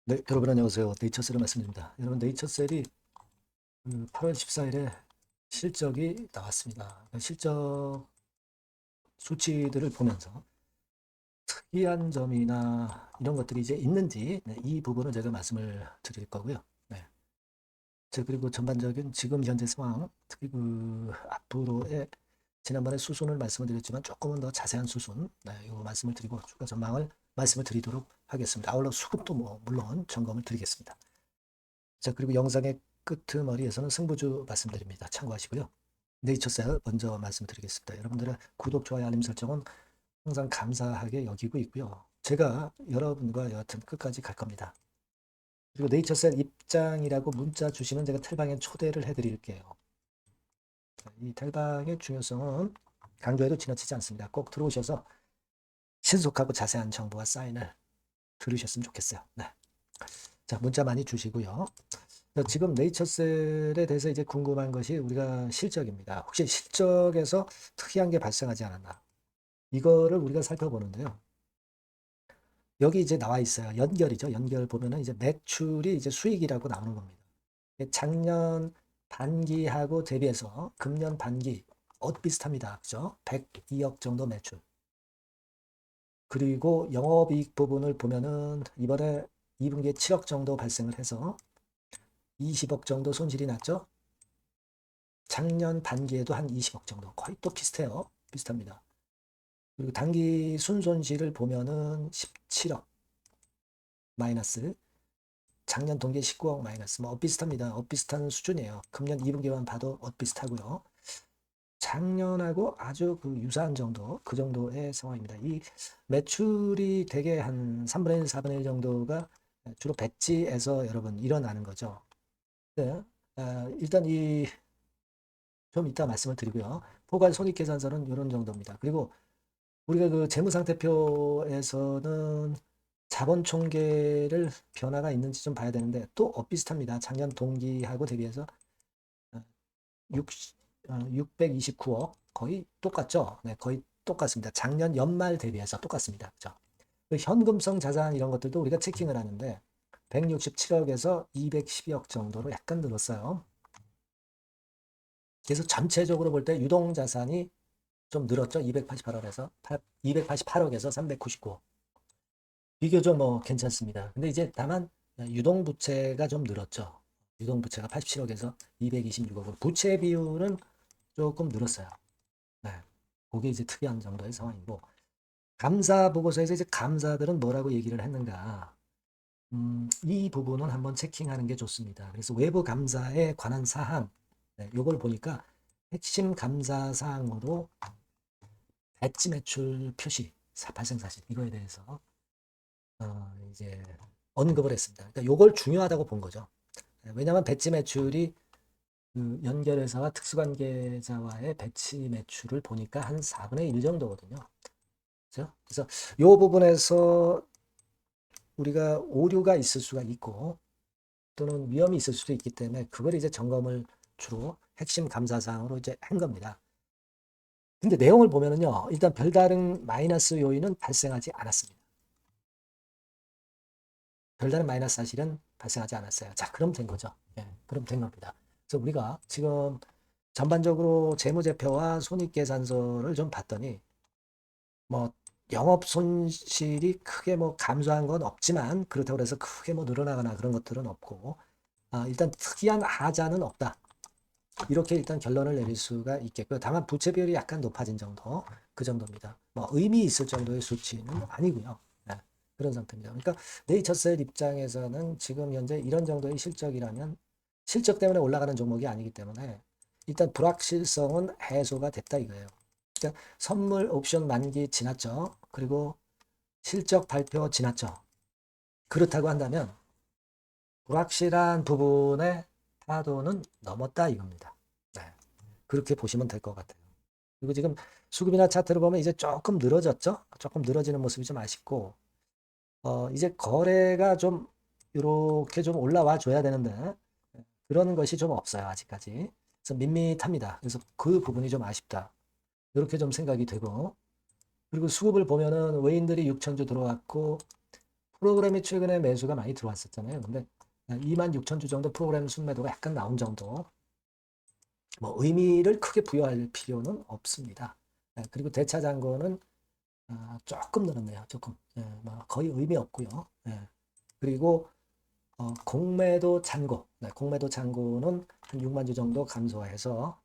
네, 여러분 안녕하세요. 네이처셀의 말씀드립니다. 여러분 네이처셀이 8월 14일에 실적이 나왔습니다. 실적 수치들을 보면서 특이한 점이나 이런 것들이 이제 있는지 이 부분을 제가 말씀을 드릴 거고요. 네. 그리고 전반적인 지금 현재 상황, 특히 앞으로의 지난번에 수순을 말씀을 드렸지만 조금은 더 자세한 수순, 이거 말씀을 드리고 추가 전망을 말씀을 드리도록 하겠습니다. 아울러 수급도 물론 점검을 드리겠습니다. 그리고 영상의 끄트머리에서는 승부주 말씀드립니다. 참고하시고요. 네이처셀 먼저 말씀드리겠습니다. 여러분들의 구독, 좋아요, 알림 설정은 항상 감사하게 여기고 있고요. 제가 여러분과 여하튼 끝까지 갈 겁니다. 그리고 네이처셀 입장이라고 문자 주시면 제가 텔방에 초대를 해드릴게요. 이 텔방의 중요성은 강조해도 지나치지 않습니다. 꼭 들어오셔서 신속하고 자세한 정보와 사인을 들으셨으면 좋겠어요. 네. 자, 문자 많이 주시고요. 지금 네이처셀에 대해서 이제 궁금한 것이 우리가 실적입니다. 혹시 실적에서 특이한 게 발생하지 않았나? 이거를 우리가 살펴보는데요. 여기 이제 나와 있어요. 연결이죠. 연결 보면은 이제 매출이 이제 수익이라고 나오는 겁니다. 작년 반기하고 대비해서 금년 반기 비슷합니다. 그죠? 102억 정도 매출. 그리고 영업이익 부분을 보면은 이번에 2분기에 7억 정도 발생을 해서 20억 정도 손실이 났죠. 작년 반기에도 한 20억 정도 거의 또 비슷해요. 비슷합니다. 그리고 단기 순손실을 보면은 17억 마이너스, 작년 동기에 19억 마이너스, 뭐 비슷합니다. 비슷한 수준이에요. 금년 2분기만 봐도 비슷하고요. 작년하고 아주 유사한 정도, 그 정도의 상황입니다. 이 매출이 대개 한 3분의 1, 4분의 1 정도가 주로 배지에서 여러분 일어나는 거죠. 네. 일단 좀 이따 말씀을 드리고요. 포괄 손익계산서는 이런 정도입니다. 그리고 우리가 재무상태표에서는 자본 총계를 변화가 있는지 좀 봐야 되는데 또 비슷합니다. 작년 동기하고 대비해서 6, 629억 거의 똑같죠? 네, 거의 똑같습니다. 작년 연말 대비해서 똑같습니다. 그죠? 현금성 자산 이런 것들도 우리가 체킹을 하는데 167억에서 212억 정도로 약간 늘었어요. 그래서 전체적으로 볼 때 유동자산이 좀 늘었죠. 288억에서 288억에서 399억. 비교적 괜찮습니다. 근데 이제 다만 유동부채가 좀 늘었죠. 유동부채가 87억에서 226억으로 부채 비율은 조금 늘었어요. 네. 그게 이제 특이한 정도의 상황이고 감사 보고서에서 이제 감사들은 뭐라고 얘기를 했는가? 이 부분은 한번 체킹하는 게 좋습니다. 그래서 외부 감사에 관한 사항, 요걸 보니까 핵심 감사 사항으로 배지 매출 표시, 발생 사실 이거에 대해서 이제 언급을 했습니다. 그러니까 요걸 중요하다고 본 거죠. 왜냐하면 배지 매출이 연결회사와 특수관계자와의 배치 매출을 보니까 한 4분의 1 정도거든요. 그렇죠? 그래서 요 부분에서 우리가 오류가 있을 수가 있고 또는 위험이 있을 수도 있기 때문에 그걸 이제 점검을 주로 핵심 감사사항으로 이제 한 겁니다. 근데 내용을 보면은요, 일단 별다른 마이너스 요인은 발생하지 않았습니다. 별다른 마이너스 사실은 발생하지 않았어요. 자, 그럼 된 거죠. 예, 그럼 된 겁니다. 그래서 우리가 지금 전반적으로 재무제표와 손익계산서를 좀 봤더니 뭐 영업 손실이 크게 감소한 건 없지만 그렇다고 해서 크게 늘어나거나 그런 것들은 없고 일단 특이한 하자는 없다. 이렇게 일단 결론을 내릴 수가 있겠고요. 다만 부채 비율이 약간 높아진 정도, 그 정도입니다. 뭐 의미 있을 정도의 수치는 아니고요. 네, 그런 상태입니다. 그러니까 네이처셀 입장에서는 지금 현재 이런 정도의 실적이라면 실적 때문에 올라가는 종목이 아니기 때문에 일단 불확실성은 해소가 됐다 이거예요. 그러니까 선물 옵션 만기 지났죠. 그리고 실적 발표 지났죠. 그렇다고 한다면 불확실한 부분의 파도는 넘었다 이겁니다. 네. 그렇게 보시면 될 것 같아요. 그리고 지금 수급이나 차트를 보면 이제 조금 늘어졌죠? 조금 늘어지는 모습이 좀 아쉽고, 이제 거래가 좀 이렇게 좀 올라와 줘야 되는데, 그런 것이 좀 없어요, 아직까지. 그래서 밋밋합니다. 그래서 그 부분이 좀 아쉽다. 이렇게 좀 생각이 되고, 그리고 수급을 보면은 외인들이 6천주 들어왔고, 프로그램이 최근에 매수가 많이 들어왔었잖아요. 근데 26,000주 정도 프로그램 순매도가 약간 나온 정도. 뭐 의미를 크게 부여할 필요는 없습니다. 그리고 대차 잔고는 조금 늘었네요. 조금. 뭐 거의 의미 없고요. 그리고 공매도 잔고, 공매도 잔고는 한 6만 주 정도 감소해서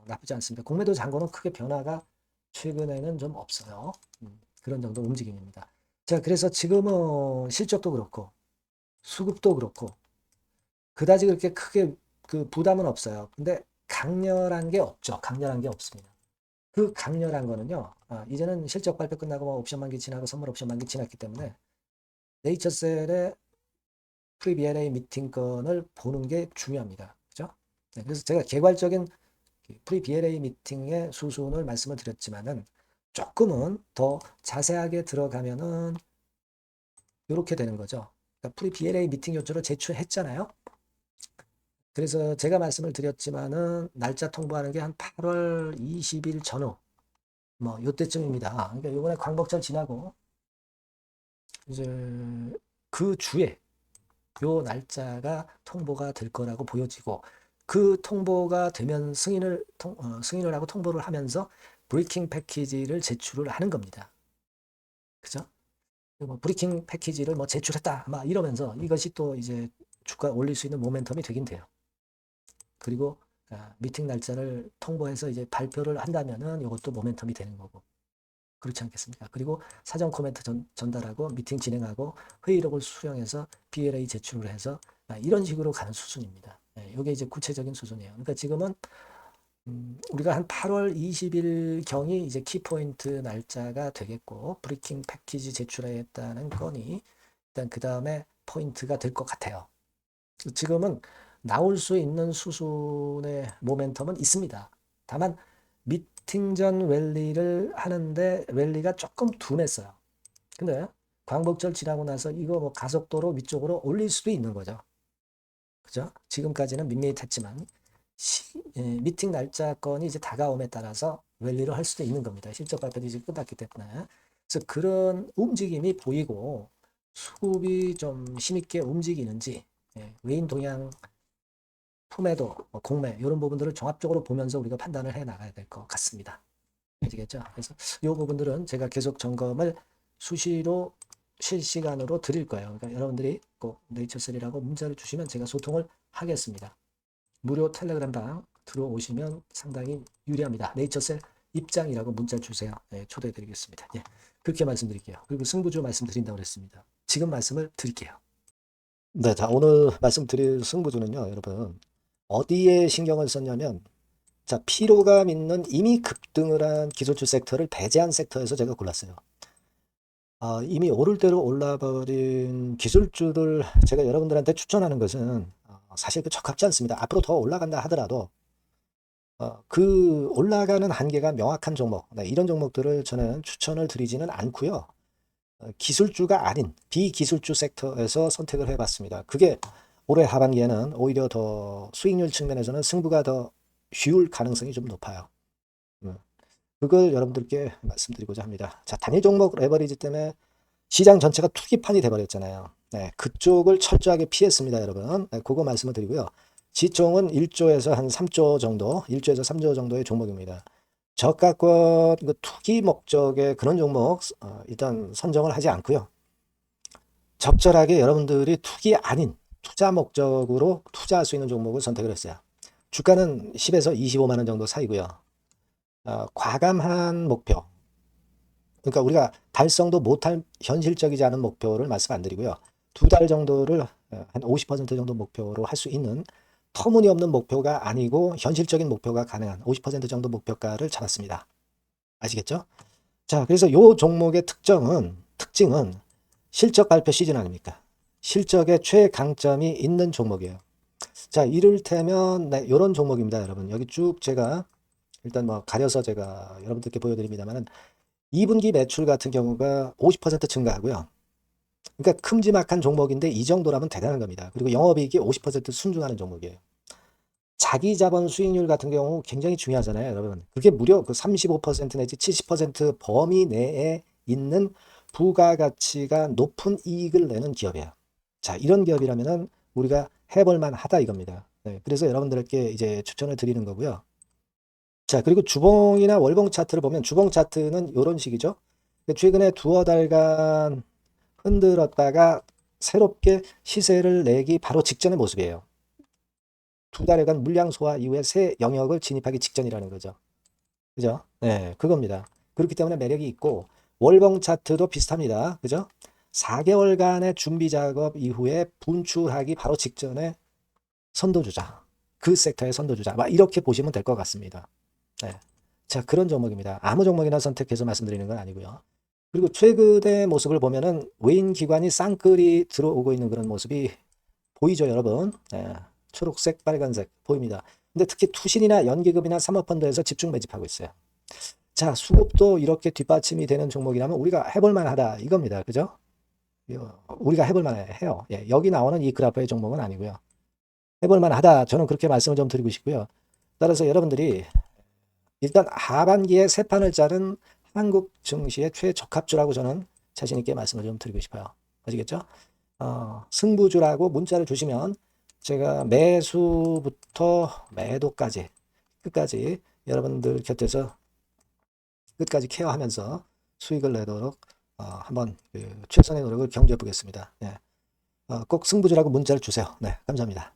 나쁘지 않습니다. 공매도 잔고는 크게 변화가 최근에는 좀 없어요. 그런 정도 움직임입니다. 자, 그래서 지금은 실적도 그렇고 수급도 그렇고 그다지 그렇게 크게 그 부담은 없어요. 근데 강렬한 게 없죠. 강렬한 게 없습니다. 그 강렬한 거는요. 이제는 실적 발표 끝나고 뭐 옵션 만기 지나고 선물 옵션 만기 지났기 때문에 네이처셀의 프리-BLA 미팅 건을 보는 게 중요합니다. 그죠? 네, 그래서 제가 개괄적인 프리-BLA 미팅의 수순을 말씀을 드렸지만은 조금은 더 자세하게 들어가면은 이렇게 되는 거죠. 그러니까 프리-BLA 미팅 요청을 제출했잖아요. 그래서 제가 말씀을 드렸지만은 날짜 통보하는 게 한 8월 20일 전후 뭐 요때쯤입니다. 그러니까 이번에 광복절 지나고 이제 그 주에 요 날짜가 통보가 될 거라고 보여지고 그 통보가 되면 승인을 하고 통보를 하면서 브리킹 패키지를 제출을 하는 겁니다. 그죠? 뭐 브리킹 패키지를 뭐 제출했다 막 이러면서 이것이 또 이제 주가 올릴 수 있는 모멘텀이 되긴 돼요. 그리고 미팅 날짜를 통보해서 이제 발표를 한다면은 이것도 모멘텀이 되는 거고 그렇지 않겠습니까? 그리고 사전 코멘트 전달하고 미팅 진행하고 회의록을 수령해서 BLA 제출을 해서 이런 식으로 가는 수순입니다. 이게 이제 구체적인 수순이에요. 그러니까 지금은 우리가 한 8월 20일 경이 이제 키포인트 날짜가 되겠고 브리킹 패키지 제출했다는 건이 일단 그 다음에 포인트가 될 것 같아요. 지금은 나올 수 있는 수순의 모멘텀은 있습니다. 다만 미팅 전 랠리를 하는데 랠리가 조금 둔했어요. 근데 광복절 지나고 나서 이거 뭐 가속도로 위쪽으로 올릴 수도 있는 거죠. 그죠? 지금까지는 밋밋했지만 미팅 날짜 건이 이제 다가옴에 따라서 랠리를 할 수도 있는 겁니다. 실적 발표도 이제 끝났기 때문에. 그래서 그런 움직임이 보이고 수급이 좀 힘있게 움직이는지 외인 동향 품에도 공매 이런 부분들을 종합적으로 보면서 우리가 판단을 해 나가야 될 것 같습니다. 아시겠죠? 그래서 이 부분들은 제가 계속 점검을 수시로 실시간으로 드릴 거예요. 그러니까 여러분들이 꼭 네이처셀이라고 문자를 주시면 제가 소통을 하겠습니다. 무료 텔레그램방 들어오시면 상당히 유리합니다. 네이처셀 입장이라고 문자 주세요. 초대해 드리겠습니다. 그렇게 말씀드릴게요. 그리고 승부주 말씀드린다고 그랬습니다. 지금 말씀을 드릴게요. 네, 자, 오늘 말씀드릴 승부주는요, 여러분. 어디에 신경을 썼냐면, 자, 피로감 있는 이미 급등을 한 기술주 섹터를 배제한 섹터에서 제가 골랐어요. 이미 오를 대로 올라버린 기술주들 제가 여러분들한테 추천하는 것은 사실 그 적합지 않습니다. 앞으로 더 올라간다 하더라도 그 올라가는 한계가 명확한 종목, 이런 종목들을 저는 추천을 드리지는 않고요. 기술주가 아닌 비기술주 섹터에서 선택을 해봤습니다. 그게 올해 하반기에는 오히려 더 수익률 측면에서는 승부가 더 쉬울 가능성이 좀 높아요. 그걸 여러분들께 말씀드리고자 합니다. 자, 단일 종목 레버리지 때문에 시장 전체가 투기판이 돼버렸잖아요. 그쪽을 철저하게 피했습니다, 여러분. 그거 말씀을 드리고요. 지총은 1조에서 한 3조 정도, 1조에서 3조 정도의 종목입니다. 저가권 투기 목적의 그런 종목 일단 선정을 하지 않고요. 적절하게 여러분들이 투기 아닌 투자 목적으로 투자할 수 있는 종목을 선택을 했어요. 주가는 10에서 25만 원 정도 사이고요. 과감한 목표, 그러니까 우리가 달성도 못할 현실적이지 않은 목표를 말씀 안 드리고요. 2달 정도를 한 50% 정도 목표로 할 수 있는 터무니없는 목표가 아니고 현실적인 목표가 가능한 50% 정도 목표가를 잡았습니다. 아시겠죠? 자, 그래서 이 종목의 특징은 실적 발표 시즌 아닙니까? 실적의 최강점이 있는 종목이에요. 자, 이를테면 이런 종목입니다, 여러분. 여기 쭉 제가 일단 뭐 가려서 제가 여러분들께 보여드립니다만은 2분기 매출 같은 경우가 50% 증가하고요. 그러니까 큼지막한 종목인데 이 정도라면 대단한 겁니다. 그리고 영업이익이 50% 순증하는 종목이에요. 자기 자본 수익률 같은 경우 굉장히 중요하잖아요, 여러분. 그게 무려 그 35% 내지 70% 범위 내에 있는 부가가치가 높은 이익을 내는 기업이에요. 자, 이런 기업이라면은 우리가 해볼 만하다 이겁니다. 네, 그래서 여러분들께 이제 추천을 드리는 거고요. 자, 그리고 주봉이나 월봉 차트를 보면 주봉 차트는 이런 식이죠. 최근에 두어 달간 흔들었다가 새롭게 시세를 내기 바로 직전의 모습이에요. 두 달여간 물량 소화 이후에 새 영역을 진입하기 직전이라는 거죠. 그죠? 네, 그겁니다. 그렇기 때문에 매력이 있고 월봉 차트도 비슷합니다. 그죠? 4개월간의 준비 작업 이후에 분출하기 바로 직전에 선도주자. 그 섹터의 선도주자. 막 이렇게 보시면 될 것 같습니다. 네. 자, 그런 종목입니다. 아무 종목이나 선택해서 말씀드리는 건 아니고요. 그리고 최근의 모습을 보면은 외인 기관이 쌍끌이 들어오고 있는 그런 모습이 보이죠, 여러분? 네. 초록색, 빨간색 보입니다. 근데 특히 투신이나 연기금이나 사모펀드에서 집중 매집하고 있어요. 자, 수급도 이렇게 뒷받침이 되는 종목이라면 우리가 해볼 만하다 이겁니다. 그죠? 우리가 해볼 만해요. 예, 여기 나오는 이 그래프의 종목은 아니고요. 해볼 만하다. 저는 그렇게 말씀을 좀 드리고 싶고요. 따라서 여러분들이 일단 하반기에 새 판을 짜는 한국 증시의 최적합주라고 저는 자신 있게 말씀을 좀 드리고 싶어요. 아시겠죠? 승부주라고 문자를 주시면 제가 매수부터 매도까지 끝까지 여러분들 곁에서 끝까지 케어하면서 수익을 내도록 한번 최선의 노력을 경주해 보겠습니다. 네. 꼭 승부주라고 문자를 주세요. 네, 감사합니다.